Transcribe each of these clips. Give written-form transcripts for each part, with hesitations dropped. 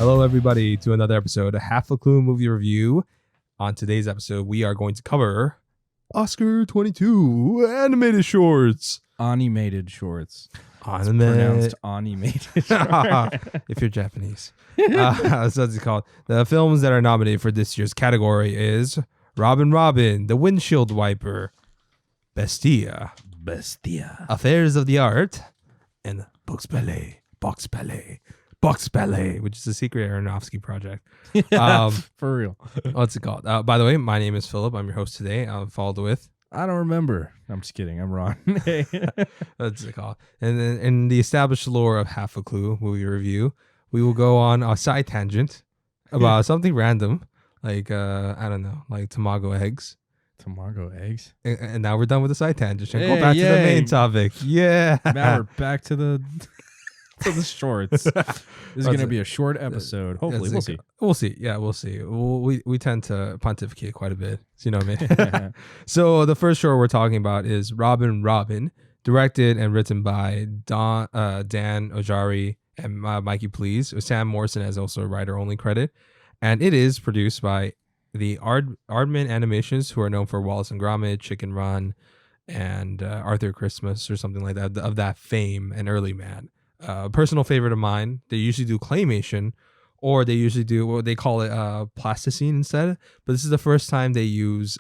Hello, everybody, to another episode of Half a Clue Movie Review. On today's episode, we are going to cover Oscar 22 animated shorts. Animated shorts. It's Anime. pronounced animated. If you're Japanese. That's what it's called. The films that are nominated for this year's category is Robin, The Windshield Wiper, Bestia, Affairs of the Art, and Box Ballet, which is a secret Aronofsky project. For real. What's it called? By the way, my name is Philip. I'm your host today. I'm followed with... I don't remember. I'm just kidding. I'm Ron. What's it called? And then in the established lore of Half a Clue movie review, we will go on a side tangent about something random, like, I don't know, like tamago eggs. Tamago eggs? And now we're done with the side tangent. And go back to the main topic. Yeah. Now we're back to the shorts. This is going to be a short episode. Hopefully, we'll see. We'll see. Yeah, we'll see. We tend to pontificate quite a bit. You know what I mean? So the first short we're talking about is Robin, directed and written by Dan Ojari and Mikey Please. Sam Morrison has also a writer-only credit. And it is produced by the Aardman Animations, who are known for Wallace and Gromit, Chicken Run, and Arthur Christmas or something like that, of that fame and early man. Personal favorite of mine. They usually do claymation, or they usually do what they call it plasticine instead. But this is the first time they use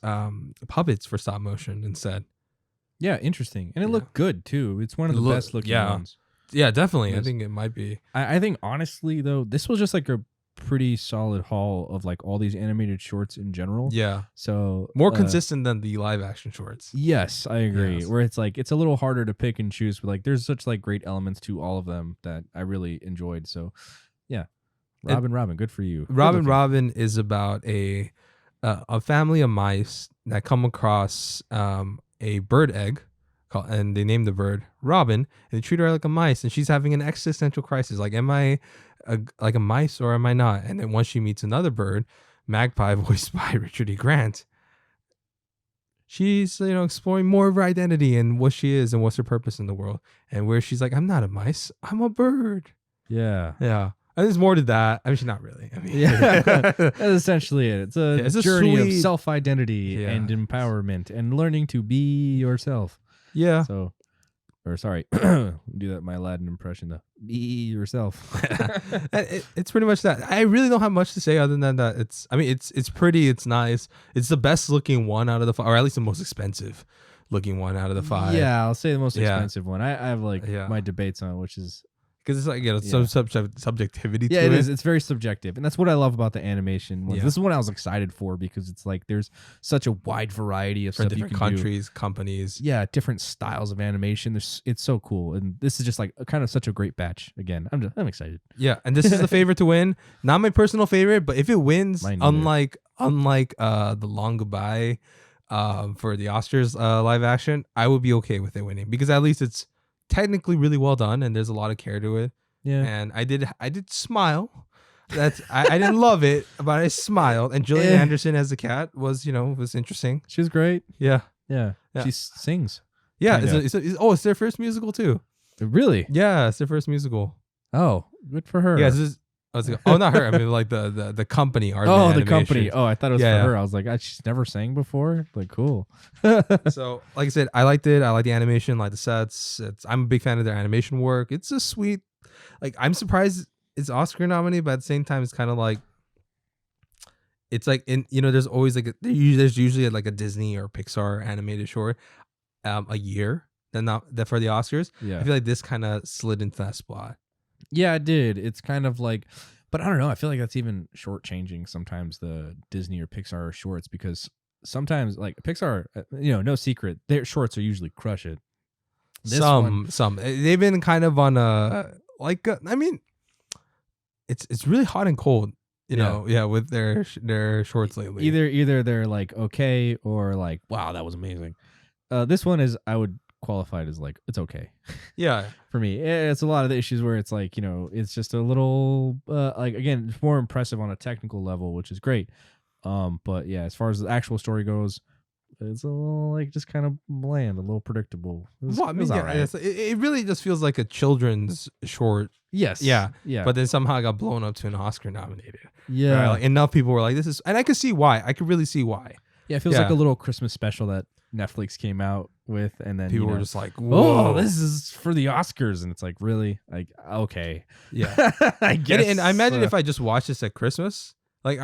puppets for stop motion instead. Yeah, interesting. And it looked good too. It's one of the best looking ones. Yeah, definitely. I think it might be. I think honestly though, this was just like a pretty solid haul of like all these animated shorts in general. Yeah. So more consistent than the live action shorts. Yes, I agree. Yes. Where it's like it's a little harder to pick and choose, but like there's such like great elements to all of them that I really enjoyed. So yeah. Robin, good for you. Robin is about a family of mice that come across a bird egg, and they name the bird Robin, and they treat her like a mice, and she's having an existential crisis. Like, am I like a mice or am I not? And then once she meets another bird, Magpie, voiced by Richard E. Grant, she's exploring more of her identity and what she is and what's her purpose in the world. And where she's like, I'm not a mice, I'm a bird. Yeah. And there's more to that. I mean, she's not really. I mean, that's essentially it. It's a journey of self-identity and empowerment and learning to be yourself. Yeah. So, or sorry, do that my Aladdin impression though. Be yourself. It's pretty much that. I really don't have much to say other than that. It's pretty. It's nice. It's the best looking one out of the 5, or at least the most expensive looking one out of the 5. Yeah, I'll say the most expensive one. I have like my debates on which is. Because it's like, some subjectivity to it. Yeah, it is. It's very subjective. And that's what I love about the animation ones. Yeah. This is what I was excited for because it's like there's such a wide variety of for stuff different you can countries, companies. Yeah, different styles of animation. It's so cool. And this is just like kind of such a great batch. Again, I'm excited. Yeah, and this is the favorite to win. Not my personal favorite, but if it wins, unlike The Long Goodbye for the Oscars live action, I would be okay with it winning because at least it's technically really well done and there's a lot of care to it. Yeah. And I did smile. I didn't love it, but I smiled. And Gillian Anderson as the cat was interesting. She was great. Yeah. She sings. Yeah. It's their first musical too. Really? Yeah, it's their first musical. Oh, good for her. Yeah. Not her. I mean, like the company. The company. Oh, I thought it was for her. I was like, she's never sang before. Like, cool. So, like I said, I liked it. I like the animation, like the sets. I'm a big fan of their animation work. It's a sweet. Like, I'm surprised it's Oscar nominated, but at the same time, it's kind of like. It's like there's always like there's usually like a Disney or Pixar animated short, a year. Then not that for the Oscars. Yeah. I feel like this kind of slid into that spot. Yeah, it did. It's kind of like, but I don't know. I feel like that's even shortchanging sometimes the Disney or Pixar shorts because sometimes like Pixar, no secret, their shorts are usually crush it. Some they've been kind of on I mean, it's really hot and cold, with their shorts lately. Either they're like okay or like wow that was amazing. This one is I would qualify it as like it's okay. Yeah, for me, it's a lot of the issues where it's like it's just a little like again it's more impressive on a technical level, which is great. But yeah, as far as the actual story goes, it's a little like just kind of bland, a little predictable. Well, I It mean, was yeah, all right. it really just feels like a children's short. Yes. Yeah, Yeah. but then somehow it got blown up to an Oscar nominated. Yeah. Right? Like enough people were like, "This is," and I could see why. I could really see why. Yeah. It feels like a little Christmas special that Netflix came out with, and then People you know, were just like, "Whoa, oh, this is for the Oscars," and it's like, really, like, okay, yeah." I guess. And I imagine if I just watched this at Christmas, like,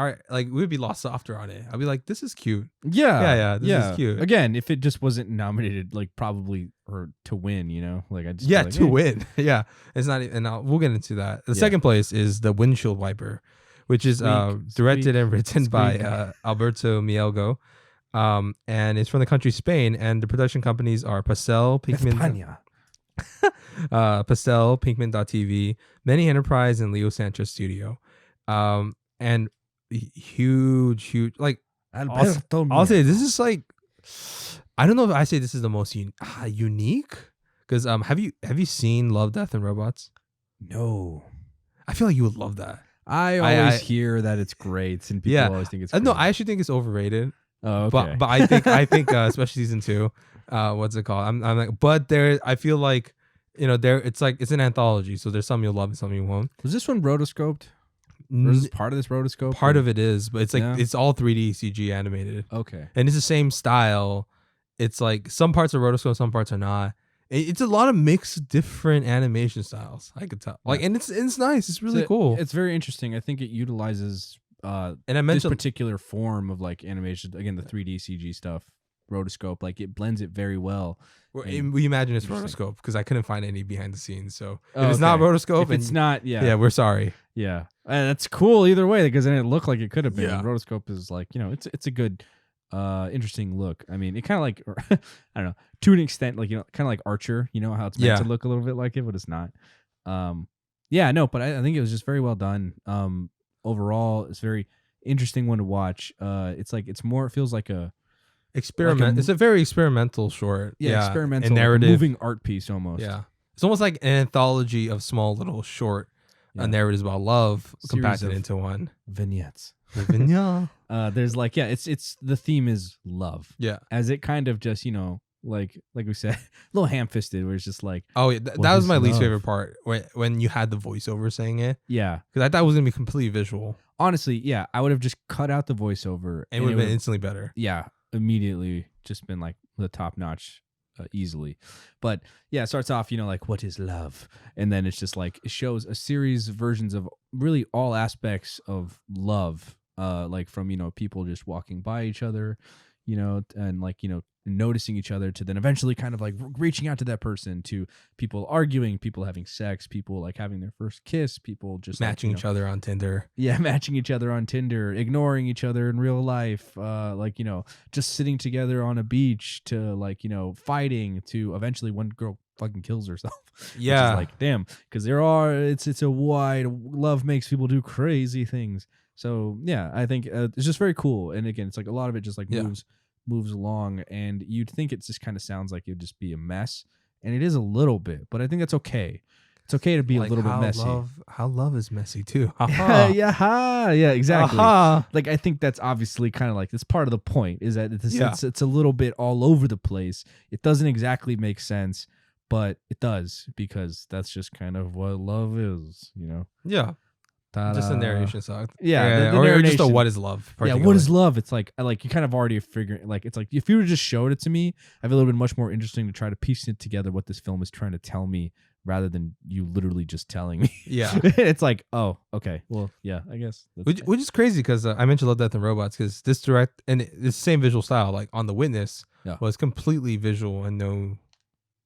we'd be lost softer on it. I'd be like, "This is cute." yeah, This is cute. Again, if it just wasn't nominated, like probably or to win, you know, like I just Yeah, feel like, to win. Yeah, it's not, and we'll get into that. The second place is the Windshield Wiper, which is directed and written by Alberto Mielgo, and it's from the country Spain, and the production companies are Pastel, Pinkman, Pastel, Pinkman.tv, Many Enterprise, and Leo Sanchez Studio, and huge, like Alberto I'll say this is like, I don't know if I say this is the most unique, because have you seen Love, Death and Robots? No, I feel like you would love that. I always hear that it's great, and people always think it's great. No, I actually think it's overrated. Oh, okay. But I think especially season 2, what's it called? I'm like, but I feel like, you know, it's an anthology, so there's some you'll love and some you won't. Was this one rotoscoped? Or is this part of this rotoscope? Part of it is, but it's like it's all 3D CG animated. Okay. And it's the same style. It's like some parts are rotoscope, some parts are not. It's a lot of mixed different animation styles. I could tell. Like, and it's nice. It's really cool. It's very interesting. I think it utilizes and I mentioned this particular form of like animation. Again, the 3D CG stuff, rotoscope. Like it blends it very well. We imagine it's rotoscope because I couldn't find any behind the scenes. So if it's not rotoscope, if it's not, yeah, we're sorry. Yeah, that's cool either way because then it looked like it could have been. Yeah. Rotoscope is like, you know, it's a good, interesting look. I mean, it kind of like I don't know, to an extent, like, you know, kind of like Archer. You know how it's meant to look a little bit like it, but it's not. Yeah, no, but I think it was just very well done. Overall, it's very interesting one to watch. It's like it feels like a experiment. It's a very experimental short. Yeah, experimental, and narrative, like moving art piece almost. Yeah, it's almost like an anthology of small little short narratives about love compacted into one. Vignettes. There's like, it's the theme is love. Yeah, as it kind of just, you know, like we said, a little ham-fisted, where it's just like, oh yeah, that was my least favorite part when you had the voiceover saying it. Yeah, because I thought it was gonna be completely visual. Honestly, yeah, I would have just cut out the voiceover, and it would have been instantly better. Yeah, immediately just been like the top notch. Easily. But yeah, it starts off, you know, like, what is love? And then it's just like, it shows a series of versions of really all aspects of love, like from, you know, people just walking by each other, you know, and like, you know, noticing each other, to then eventually kind of like reaching out to that person, to people arguing, people having sex, people like having their first kiss, people just matching each other on Tinder. Yeah, matching each other on Tinder, ignoring each other in real life, like, you know, just sitting together on a beach, to like, you know, fighting, to eventually one girl fucking kills herself. Yeah. Which is like, damn, because it's a wide, love makes people do crazy things. So yeah, I think it's just very cool. And again, it's like a lot of it just like moves along, and you'd think it just kind of sounds like it would just be a mess, and it is a little bit, but I think that's okay. It's okay to be like a little bit messy. How love is messy too. Yeah, exactly. Like, I think that's obviously kind of like, this part of the point is that it's a little bit all over the place. It doesn't exactly make sense, but it does, because that's just kind of what love is, you know? Yeah. Ta-da. Just the narration sucked. Yeah, or just a what is love. Yeah, what is love? It's like you kind of already figuring, like, it's like if you just showed it to me, I feel a little bit much more interesting to try to piece it together what this film is trying to tell me, rather than you literally just telling me. Yeah. It's like, oh, okay, well, yeah, I guess. Which is crazy, because I mentioned Love, Death and Robots, because this direct and the same visual style, like on The Witness, was completely visual and no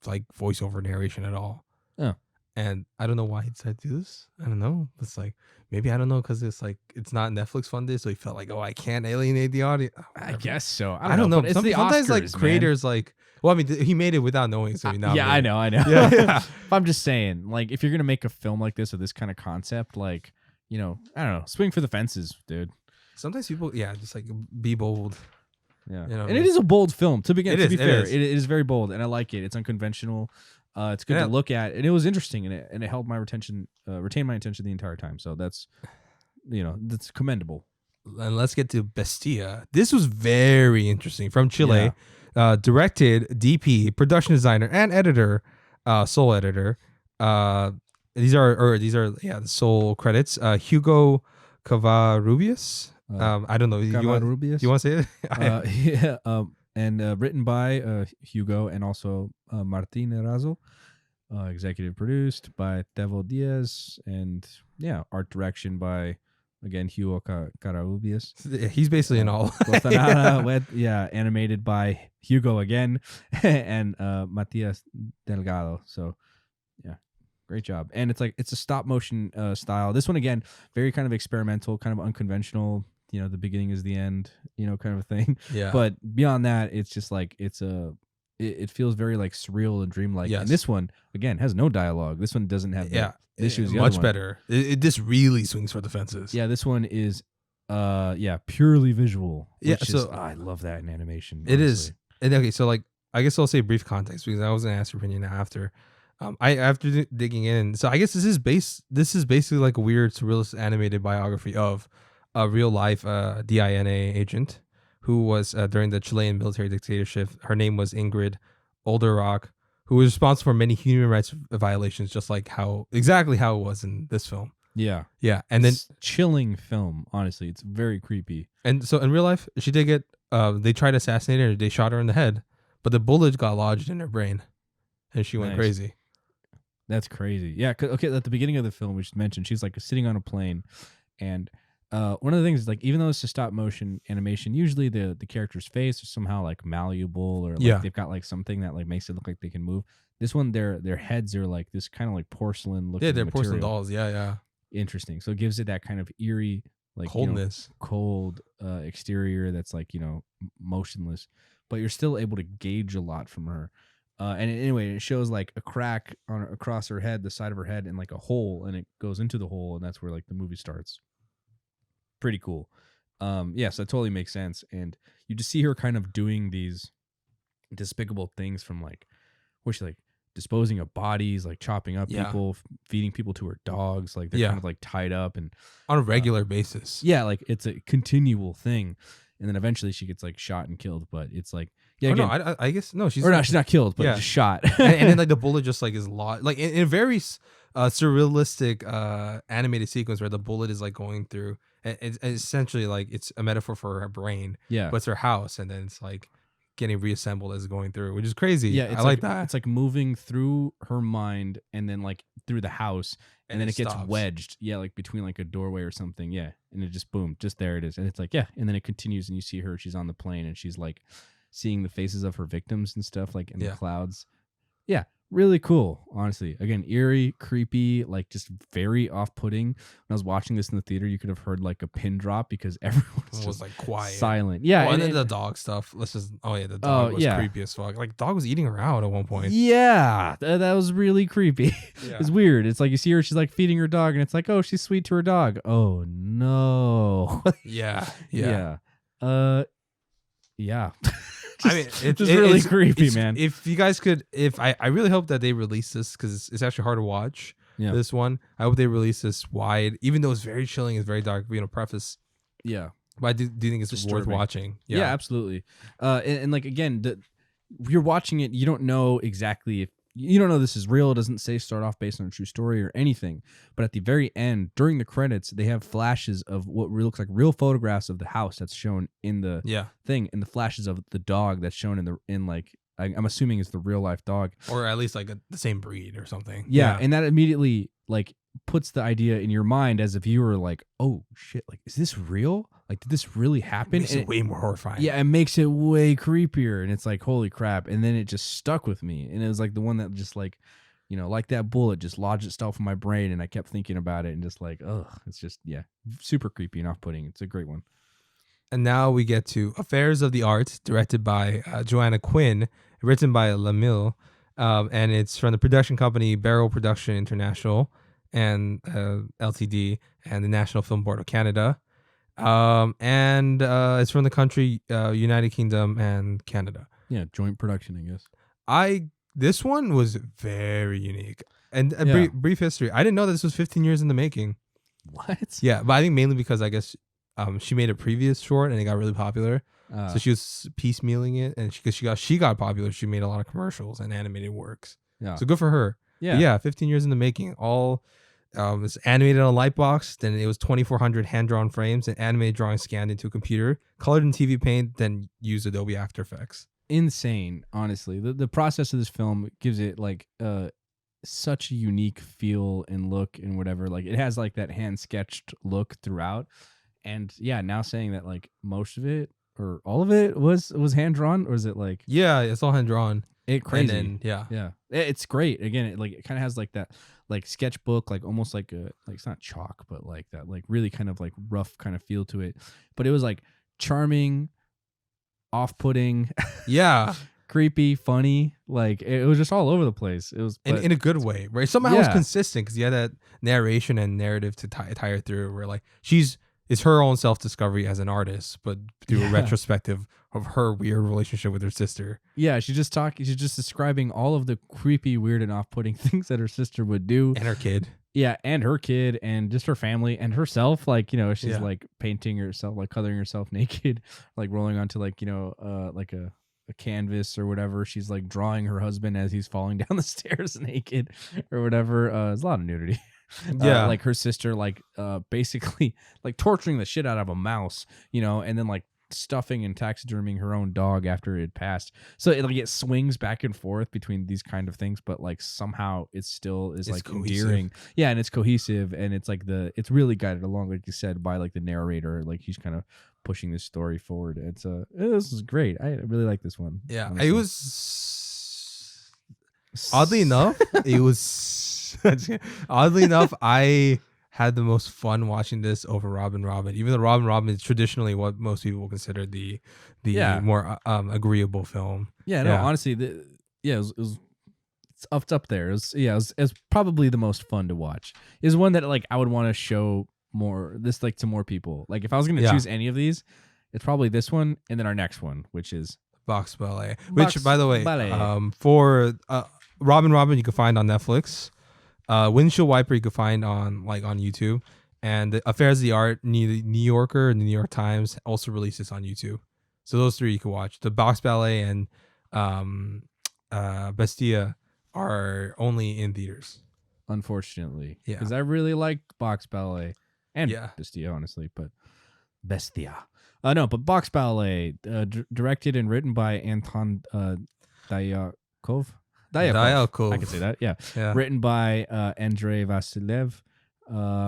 like voiceover narration at all. Oh. And I don't know why he decided to do this. I don't know. It's like, maybe, I don't know, because it's like, it's not Netflix funded, so he felt like, oh, I can't alienate the audience. I guess so. I don't know. But Sometimes Oscars, like creators, like, well, I mean, he made it without knowing, so he now. Yeah, I know. Yeah. But I'm just saying, like, if you're gonna make a film like this, or this kind of concept, like, you know, I don't know, swing for the fences, dude. Sometimes people, just like, be bold. Yeah, you know, and it is a bold film. To be fair, it is very bold, and I like it. It's unconventional. It's good to look at, and it was interesting, and it held my retained my attention the entire time. So that's, you know, that's commendable. and let's get to Bestia. This was very interesting. From Chile, directed, DP, production designer, and editor, sole editor. These are the sole credits. Hugo Cavarrubias. I don't know. You want to say it? And written by Hugo and also Martin Erazo. Executive produced by Tevo Diaz, and art direction by again Hugo Cavarrubias. He's basically in all. Animated by Hugo again and Matias Delgado. So great job. And it's a stop motion style. This one again, very kind of experimental, kind of unconventional. The beginning is the end, kind of a thing. Yeah. But beyond that, it's just like it feels very like surreal and dreamlike. Yes. And this one again has no dialogue. This one doesn't have issues. Much better. This really swings for the fences. Yeah, this one is purely visual. So I love that in animation. It honestly is. And okay, so like I guess I'll say brief context because I was gonna ask your opinion after. After digging in, so I guess this is basically like a weird surrealist animated biography of a real life DINA agent who was during the Chilean military dictatorship. Her name was Ingrid Olderock, who was responsible for many human rights violations, just like exactly how it was in this film. Yeah. And it's then chilling film, honestly. It's very creepy. And so in real life, she did get they tried to assassinate her. They shot her in the head, but the bullet got lodged in her brain, and she went crazy. That's crazy. Yeah. Okay. At the beginning of the film, we just mentioned she's like sitting on a plane, and one of the things is like even though it's a stop motion animation, usually the character's face is somehow like malleable or like they've got like something that like makes it look like they can move. This one, their heads are like this kind of like porcelain looking. Yeah, they're material. porcelain dolls. Yeah. Interesting. So it gives it that kind of eerie, like coldness, cold exterior that's like motionless, but you're still able to gauge a lot from her. And anyway, it shows like a crack across her head, the side of her head, and like a hole, and it goes into the hole, and that's where like the movie starts. Pretty cool. So that totally makes sense. And you just see her kind of doing these despicable things from like, where she like disposing of bodies, like chopping up people, feeding people to her dogs, like they're kind of like tied up and on a regular basis. Yeah, like it's a continual thing. And then eventually she gets like shot and killed, but it's like I guess no, she's not killed, but just shot. and then like the bullet just like is like in a very surrealistic animated sequence where the bullet is like going through. And it's essentially like it's a metaphor for her brain. Yeah, but it's her house, and then it's like getting reassembled as it's going through, which is crazy. Yeah, I like that. It's like moving through her mind and then like through the house, and then it gets wedged. Yeah, like between like a doorway or something. Yeah, and it just boom, just there it is, and it's like and then it continues, and you see her. She's on the plane, and she's like seeing the faces of her victims and stuff like in the clouds. Yeah. Really cool, honestly. Again, eerie, creepy, like just very off-putting. When I was watching this in the theater, you could have heard like a pin drop because everyone was like quiet, silent. Yeah, and then the dog stuff. The dog was creepy as fuck. Like the dog was eating her out at one point. Yeah, that was really creepy. It's weird. It's like you see her, she's like feeding her dog, and it's like, oh, she's sweet to her dog. Oh no. Yeah. I mean, it's really creepy, man. If you guys could, I really hope that they release this because it's actually hard to watch. Yeah. This one, I hope they release this wide, even though it's very chilling, it's very dark. Preface. Yeah, but I do think it's worth watching. Yeah, absolutely. And like again, you're watching it, you don't know exactly if. You don't know this is real. It doesn't say start off based on a true story or anything. But at the very end, during the credits, they have flashes of what looks like real photographs of the house that's shown in the thing, and the flashes of the dog that's shown in like I'm assuming it's the real life dog, or at least like the same breed or something. Yeah, and that immediately like puts the idea in your mind as a viewer, like, oh shit, like is this real? Like, did this really happen? It makes it way more horrifying. Yeah, it makes it way creepier, and it's like, holy crap! And then it just stuck with me, and it was like the one that just like, like that bullet just lodged itself in my brain, and I kept thinking about it, and just like, ugh, it's just super creepy and off-putting. It's a great one. And now we get to Affairs of the Art, directed by Joanna Quinn, written by Lamille, and it's from the production company Barrel Production International and Ltd. And the National Film Board of Canada. And it's from the country United Kingdom and Canada. Yeah, joint production, I guess. This one was very unique. And brief history. I didn't know that this was 15 years in the making. What? Yeah, but I think mainly because I guess she made a previous short and it got really popular. So she was piecemealing it, and because she got popular, she made a lot of commercials and animated works. Yeah. So good for her. Yeah. But yeah, 15 years in the making. All it's animated on Lightbox. Then it was 2,400 hand-drawn frames and animated drawings scanned into a computer, colored in TV Paint, then used Adobe After Effects. Insane, honestly. The process of this film gives it like such a unique feel and look and whatever. Like it has like that hand sketched look throughout. And yeah, now saying that like most of it or all of it was hand drawn, or is it like Yeah, it's all hand drawn. it crazy? And then, Yeah, it's great. Again, it kind of has like that like sketchbook, like almost like a like it's not chalk, but like that like really kind of like rough kind of feel to it. But it was like charming, off-putting, yeah, creepy, funny. Like it was just all over the place. It was in a good way, right? Somehow it's Yeah. consistent because you had that narration and narrative to tie her through, where like it's her own self-discovery as an artist, but through a Yeah. retrospective of her weird relationship with her sister. Yeah, she's just describing all of the creepy, weird, and off-putting things that her sister would do. And her kid. Yeah, and her kid, and just her family, and herself. Like, you know, she's Yeah. like painting herself, like coloring herself naked, like rolling onto like, you know, like a canvas or whatever. She's like drawing her husband as he's falling down the stairs naked or whatever. There's a lot of nudity. Yeah. Like her sister, like basically like torturing the shit out of a mouse, you know, and then like stuffing and taxiderming her own dog after it had passed. So it swings back and forth between these kind of things, but like somehow it still is It's like cohesive. endearing. Yeah, and it's cohesive, and it's like it's really guided along, like you said, by like the narrator. Like he's kind of pushing this story forward. This is great. I really like this one. Yeah. honestly. It was oddly enough, I had the most fun watching this over Robin Robin, even though Robin Robin is traditionally what most people consider the Yeah. more agreeable film. Yeah, no, honestly, it was it's up there. It was probably the most fun to watch. Is one that like I would want to show more this like to more people. Like if I was going to Yeah. choose any of these, it's probably this one and then our next one, which is Box Ballet, Box which by the way, Ballet. for Robin Robin you can find on Netflix. Windshield Wiper you can find on YouTube, and the Affairs of the Art, New Yorker and the New York Times also release this on YouTube. So those three you can watch. The Box Ballet and Bestia are only in theaters. unfortunately, Yeah. because I really like Box Ballet and Yeah. Bestia, honestly, but Bestia. No, but Box Ballet, directed and written by Anton Dyakov. Dyakov. I can say that. Yeah. Yeah. Written by Andrei Vasilev,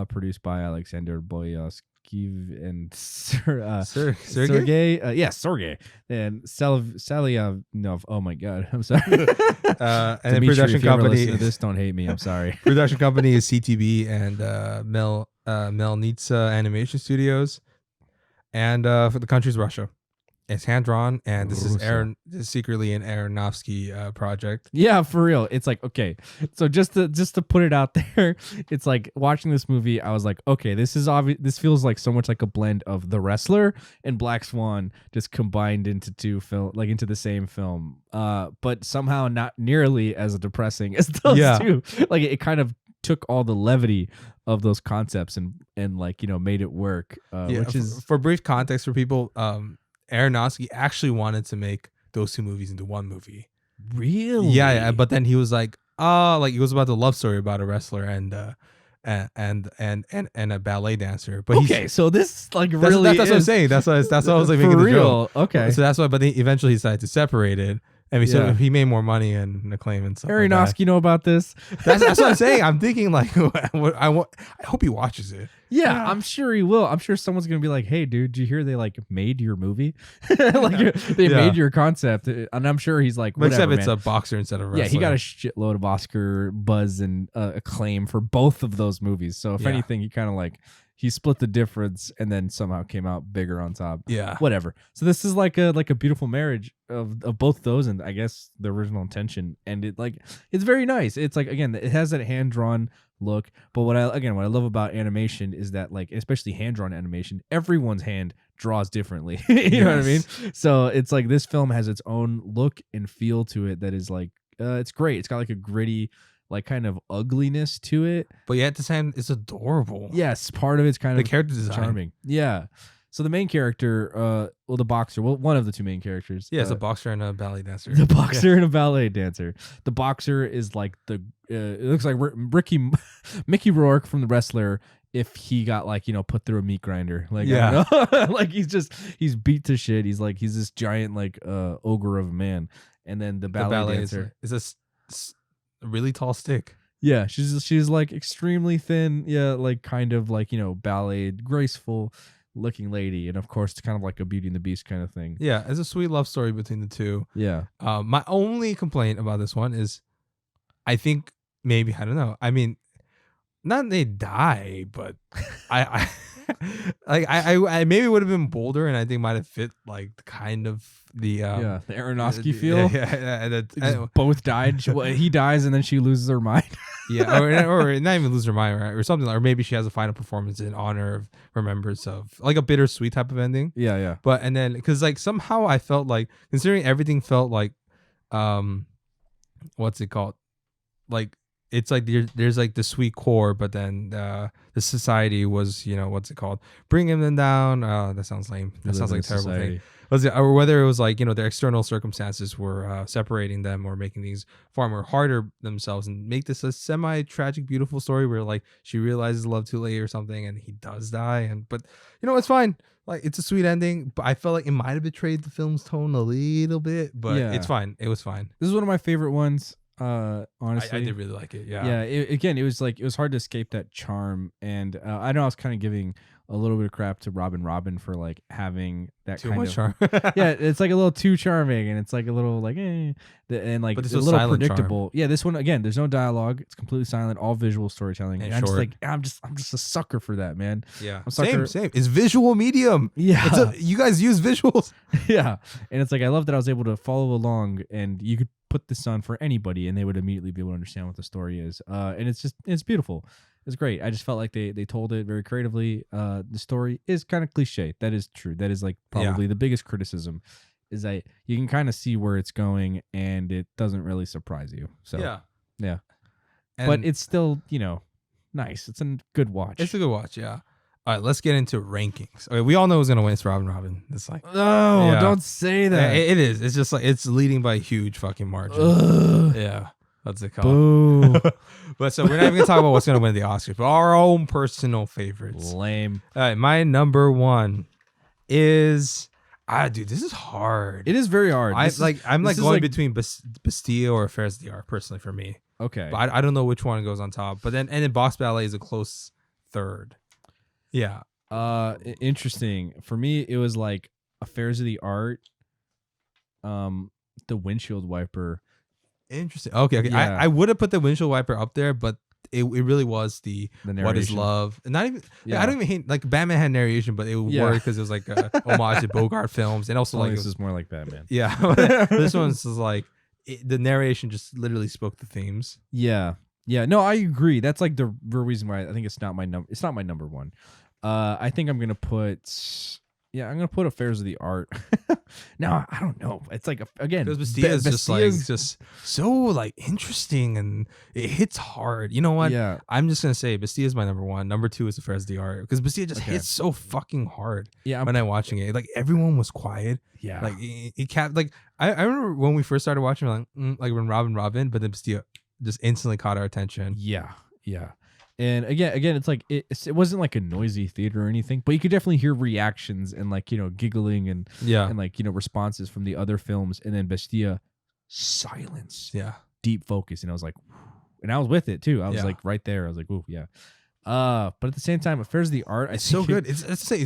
produced by Alexander Boyaskiv and Sergey? Sergey. Sergey and Salyanov. Oh my god, I'm sorry. And the Dimitri, production if you ever company listen to this, don't hate me. I'm sorry. production company is CTB and Melnitsa Animation Studios, and for the country's Russia. It's hand drawn, and this is secretly an Aronofsky project. Yeah, for real. It's like, okay, so just to put it out there, it's like watching this movie, I was like, okay, this is obvious. This feels like so much like a blend of The Wrestler and Black Swan just combined into into the same film. But somehow not nearly as depressing as those two. Like it kind of took all the levity of those concepts and like, you know, made it work. Which is for brief context for people, Aronofsky actually wanted to make those two movies into one movie. really, Yeah, but then he was like, like it was about the love story about a wrestler and a ballet dancer. But okay, so this like that's really what I'm saying. That's why I was like making for the real. joke. Okay, So that's why. But eventually he decided to separate it, and he made more money and acclaim and stuff. Like that. Aronofsky know about this? That's what I'm saying. I'm thinking like, I hope he watches it. Yeah, I'm sure he will. I'm sure someone's gonna be like, "Hey, dude, did you hear they like made your movie? Like they Yeah. made your concept?" And I'm sure he's like, But "Whatever, except it's man." a boxer instead of a wrestler. Yeah, he got a shitload of Oscar buzz and acclaim for both of those movies. So if Yeah. anything, he kind of like he split the difference and then somehow came out bigger on top. Yeah. Whatever. So this is like a beautiful marriage of both those, and I guess the original intention. And it's very nice. It's like, again, it has that hand drawn look. But what I love about animation is that, like, especially hand drawn animation, everyone's hand draws differently. You know what I mean? So it's like this film has its own look and feel to it that is like it's great. It's got like a gritty, like kind of ugliness to it. But yet at the same, it's adorable. Yes, part of it's kind The of character design. charming. Yeah. So the main character, well, the boxer, well, one of the two main characters. Yeah, it's a boxer and a ballet dancer. The boxer and a ballet dancer. The boxer is like it looks like Mickey Rourke from The Wrestler if he got like, put through a meat grinder. Like, I don't know. Like he's beat to shit. He's this giant like ogre of a man. And then the ballet dancer is a really tall stick. Yeah, she's like extremely thin. Yeah, like kind of like, ballet graceful looking lady, and of course it's kind of like a Beauty and the Beast kind of thing. Yeah, it's a sweet love story between the two. Yeah. My only complaint about this one is, I think maybe I don't know. I mean, not they die, but I I maybe would have been bolder, and I think might have fit like kind of the Aronofsky feel. Yeah, both died. He dies, and then she loses her mind. Yeah, or not even lose her mind, right? Or something, or maybe she has a final performance in honor of remembrance of like a bittersweet type of ending. Yeah. But and then because like somehow I felt like, considering everything felt like, what's it called? Like it's like there's like the sweet core, but then the society was, what's it called? Bringing them down. That sounds lame. That sounds like a terrible thing. Or whether it was like, their external circumstances were separating them or making things far more harder themselves, and make this a semi-tragic, beautiful story where like she realizes love too late or something, and he does die, but it's fine. Like it's a sweet ending, but I felt like it might have betrayed the film's tone a little bit, but it's fine. It was fine. This is one of my favorite ones. Honestly, I did really like it. Yeah. Yeah. It was like, it was hard to escape that charm, and I know I was kind of giving a little bit of crap to Robin for like having that Too kind much of charm. Yeah, it's like a little too charming, and it's like a little like and like but it's a little silent predictable. Charm. Yeah, this one again, there's no dialogue. It's completely silent, all visual storytelling. And I'm just a sucker for that, man. Yeah, same. It's visual medium. Yeah, you guys use visuals. Yeah, and it's like I love that I was able to follow along, and you could put this on for anybody, and they would immediately be able to understand what the story is. And it's beautiful. It's great. I just felt like they told it very creatively. The story is kind of cliche. That is true. That is like probably the biggest criticism, is that you can kind of see where it's going, and it doesn't really surprise you. So yeah. But it's still, nice. It's a good watch. It's a good watch. Yeah. All right, let's get into rankings. Okay, we all know who's gonna win. It's Robin. It's like, no, don't say that. Yeah, it is. It's just like it's leading by a huge fucking margin. Yeah. What's it called? Boo. But so we're not even gonna talk about what's gonna win the Oscars, but our own personal favorites. Lame. All right, my number one is dude, this is hard. It is very hard. I'm going between Bastille or Affairs of the Art, personally, for me. Okay. But I don't know which one goes on top. But then Box Ballet is a close third. Yeah. Interesting. For me, it was like Affairs of the Art, the Windshield Wiper. Interesting. Okay. Yeah. I would have put the Windshield Wiper up there, but it really was the What Is Love. Not even. Yeah. I don't even hate, like, Batman had narration, but it would work because it was like a homage to Bogart films, and also like this is more like Batman. Yeah. This one's just like the narration just literally spoke the themes. Yeah. No, I agree. That's like the real reason why I think it's not my number one. I think I'm gonna put Affairs of the Art. No, I don't know. It's like, again, because Bastille is just so like interesting, and it hits hard. You know what? Yeah, I'm just gonna say Bastille is my number one. Number two is Affairs of the Art, because Bastille just hits so fucking hard. Yeah, when I'm watching it, like everyone was quiet. Yeah, like it kept like I remember when we first started watching, like when Robin, but then Bastille just instantly caught our attention. Yeah. And again, it's like it wasn't like a noisy theater or anything, but you could definitely hear reactions and like, giggling and like, responses from the other films. And then Bastille, silence, deep focus, and I was like, and I was with it too. I was like right there. I was like, ooh, yeah. But at the same time, Affairs of the Art, it's so good. It's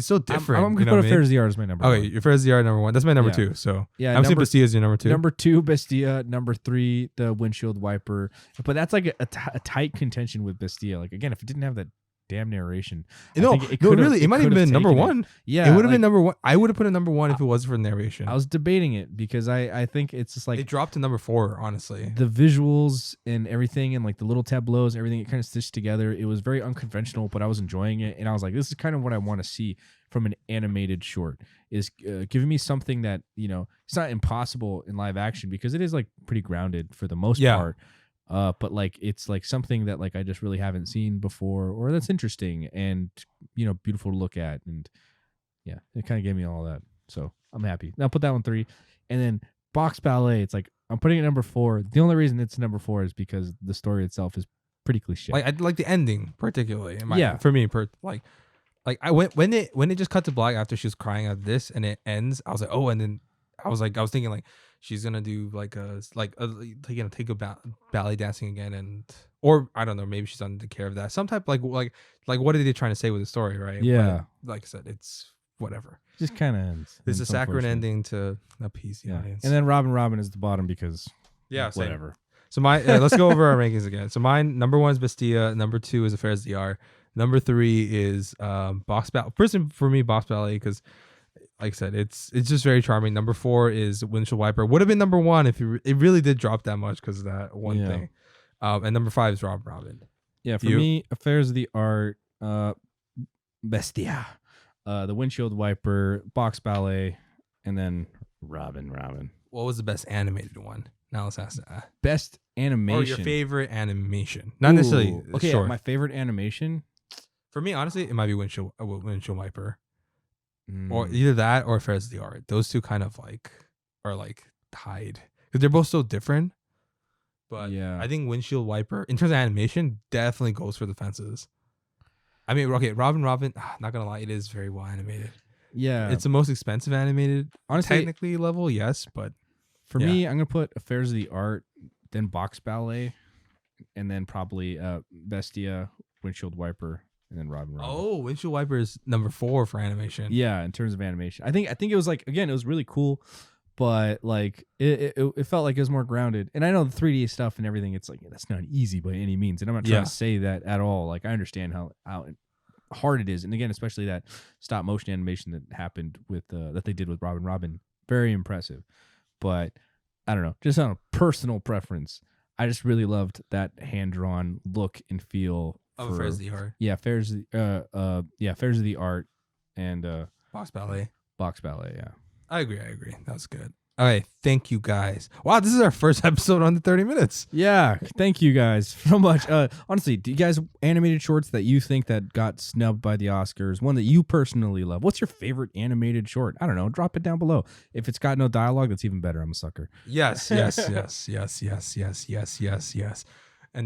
so different. I'm gonna put Affairs of the Art as my number one. Okay, Affairs of the Art number one. That's my number two. So yeah, I'm saying Bastille is your number two. Number two, Bastille. Number three, the Windshield Wiper. But that's like a tight contention with Bastille. Like, again, if it didn't have that damn narration, it might have been number one. Yeah, it would have been number one. I would have put it number one if it wasn't for the narration. I was debating it because I think it's just like it dropped to number four. Honestly, the visuals and everything, and like the little tableaus, everything, it kind of stitched together. It was very unconventional, but I was enjoying it, and I was like, this is kind of what I want to see from an animated short. Is giving me something that it's not impossible in live action, because it is like pretty grounded for the most part. But like it's like something that like I just really haven't seen before, or that's interesting and beautiful to look at. And Yeah, it kind of gave me all that. So I'm happy. Now put that one 3. And then Box Ballet, it's like I'm putting it number 4. The only reason it's number 4 is because the story itself is pretty cliche. Like I like the ending particularly. Yeah. For me, like I went when it just cut to black after she was crying at this and it ends. I was like, oh, and then I was thinking like she's gonna do like take a ballet dancing again, and or I don't know, maybe she's under the care of that. Some type like what are they trying to say with the story, right? Yeah. But like I said, it's whatever. Just kind of ends. It's a saccharine unfortunate. ending to appease the audience. And then Robin is the bottom because same. whatever. So let's go over our rankings again. So mine, number 1 is Bastia, number 2 is Affairs of the Art, number 3 is Box Ballet. Person for me, Box Ballet, because like I said, it's just very charming. Number 4 is Windshield Wiper. Would have been number 1 if it really did drop that much because of that one thing. And number 5 is Robin. Yeah, for me, Affairs of the Art, Bestia, the Windshield Wiper, Box Ballet, and then Robin. What was the best animated one? Now let's ask that. Best animation. Or your favorite animation. Not necessarily okay, short. my favorite animation? For me, honestly, it might be Windshield Wiper. Or either that or Affairs of the Art. Those two kind of like are like tied. Because they're both so different. But I think Windshield Wiper, in terms of animation, definitely goes for the fences. I mean, okay, Robin, not gonna lie, it is very well animated. Yeah. It's the most expensive animated, honestly, technically level, yes, but for me, I'm gonna put Affairs of the Art, then Box Ballet, and then probably Bestia, Windshield Wiper, and then Robin. Oh, Windshield Wiper is number 4 for animation. Yeah, in terms of animation, I think it was like, again, it was really cool, but like it felt like it was more grounded. And I know the 3D stuff and everything, it's like that's not easy by any means, and I'm not trying to say that at all. Like I understand how hard it is, and again, especially that stop motion animation that happened with that they did with Robin, very impressive. But I don't know, just on a personal preference, I just really loved that hand-drawn look and feel of Affairs of the Art. Yeah, Affairs of the Art and Box Ballet. Yeah. I agree. That was good. All right, thank you guys. Wow, this is our first episode on the 30 minutes. Yeah, thank you guys so much. Honestly, do you guys animated shorts that you think that got snubbed by the Oscars? One that you personally love? What's your favorite animated short? I don't know. Drop it down below. If it's got no dialogue, that's even better. I'm a sucker. Yes. And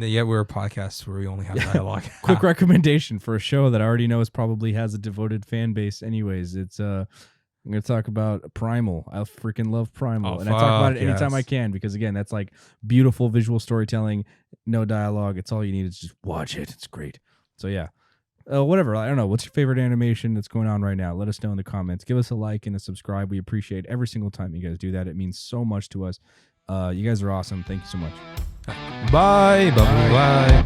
then yet we're a podcast where we only have dialogue. Quick recommendation for a show that I already know probably has a devoted fan base. Anyways, it's I'm going to talk about Primal. I freaking love Primal. And I talk about it anytime I can because, again, that's like beautiful visual storytelling, no dialogue. It's all you need is just watch it. It's great. So, yeah. Whatever. I don't know. What's your favorite animation that's going on right now? Let us know in the comments. Give us a like and a subscribe. We appreciate every single time you guys do that. It means so much to us. You guys are awesome. Thank you so much. Bye. Bye.